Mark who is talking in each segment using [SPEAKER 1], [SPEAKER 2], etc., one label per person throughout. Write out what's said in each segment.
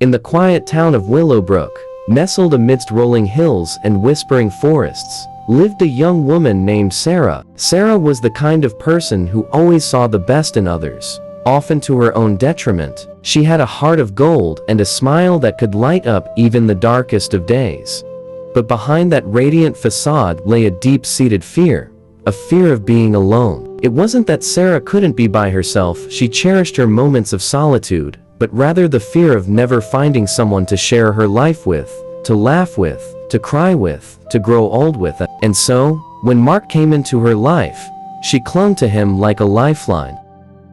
[SPEAKER 1] In the quiet town of Willowbrook, nestled amidst rolling hills and whispering forests, lived a young woman named Sarah. Sarah was the kind of person who always saw the best in others, often to her own detriment. She had a heart of gold and a smile that could light up even the darkest of days. But behind that radiant facade lay a deep-seated fear, a fear of being alone. It wasn't that Sarah couldn't be by herself, she cherished her moments of solitude, but rather the fear of never finding someone to share her life with, to laugh with, to cry with, to grow old with. And so, when Mark came into her life, she clung to him like a lifeline.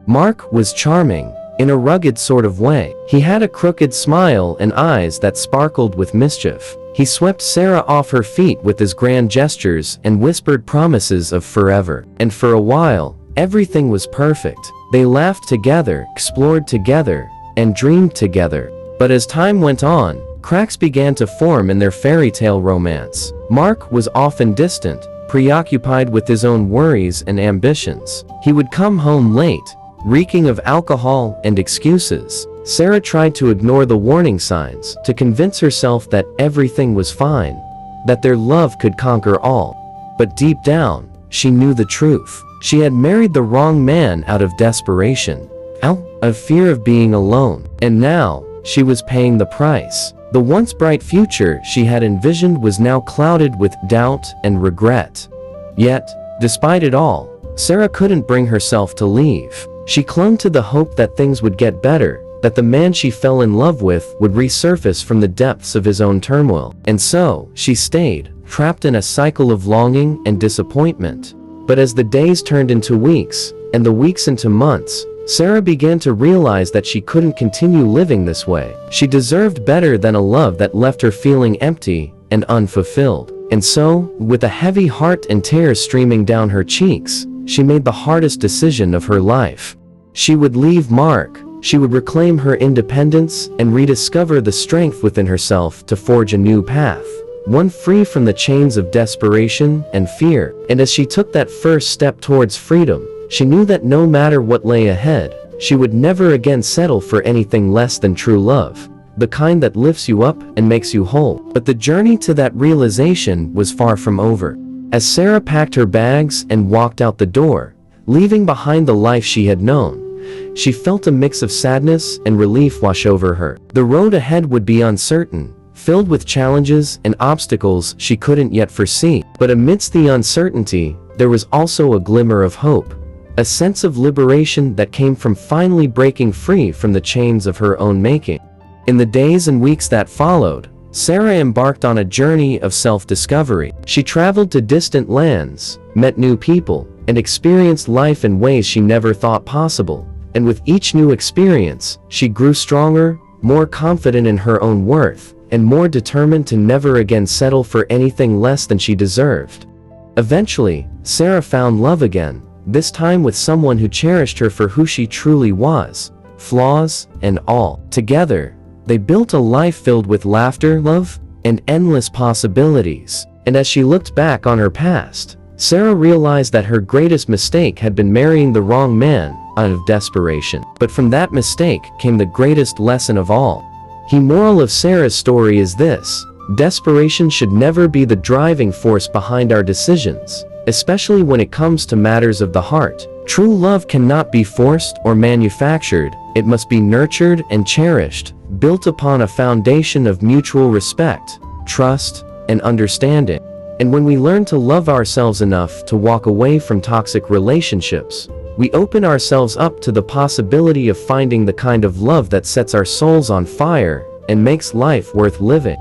[SPEAKER 1] Mark was charming, in a rugged sort of way. He had a crooked smile and eyes that sparkled with mischief. He swept Sarah off her feet with his grand gestures and whispered promises of forever. And for a while, everything was perfect. They laughed together, explored together, and dreamed together. But as time went on, cracks began to form in their fairy tale romance. Mark was often distant, preoccupied with his own worries and ambitions. He would come home late, reeking of alcohol and excuses. Sarah tried to ignore the warning signs, to convince herself that everything was fine, that their love could conquer all. But deep down, she knew the truth. She had married the wrong man out of desperation, out of fear of being alone. And now, she was paying the price. The once bright future she had envisioned was now clouded with doubt and regret. Yet, despite it all, Sarah couldn't bring herself to leave. She clung to the hope that things would get better, that the man she fell in love with would resurface from the depths of his own turmoil. And so, she stayed, trapped in a cycle of longing and disappointment. But as the days turned into weeks, and the weeks into months, Sarah began to realize that she couldn't continue living this way. She deserved better than a love that left her feeling empty and unfulfilled. And so, with a heavy heart and tears streaming down her cheeks, she made the hardest decision of her life. She would leave Mark. She would reclaim her independence and rediscover the strength within herself to forge a new path, one free from the chains of desperation and fear. And as she took that first step towards freedom, she knew that no matter what lay ahead, she would never again settle for anything less than true love, the kind that lifts you up and makes you whole. But the journey to that realization was far from over. As Sarah packed her bags and walked out the door, leaving behind the life she had known, she felt a mix of sadness and relief wash over her. The road ahead would be uncertain, filled with challenges and obstacles she couldn't yet foresee. But amidst the uncertainty, there was also a glimmer of hope, a sense of liberation that came from finally breaking free from the chains of her own making. In the days and weeks that followed, Sarah embarked on a journey of self-discovery. She traveled to distant lands, met new people, and experienced life in ways she never thought possible. And with each new experience, she grew stronger, more confident in her own worth, and more determined to never again settle for anything less than she deserved. Eventually, Sarah found love again, this time with someone who cherished her for who she truly was, flaws and all. Together, they built a life filled with laughter, love, and endless possibilities. And as she looked back on her past, Sarah realized that her greatest mistake had been marrying the wrong man out of desperation. But from that mistake came the greatest lesson of all. The moral of Sarah's story is this: desperation should never be the driving force behind our decisions, especially when it comes to matters of the heart. True love cannot be forced or manufactured, it must be nurtured and cherished, built upon a foundation of mutual respect, trust, and understanding. And when we learn to love ourselves enough to walk away from toxic relationships, we open ourselves up to the possibility of finding the kind of love that sets our souls on fire and makes life worth living.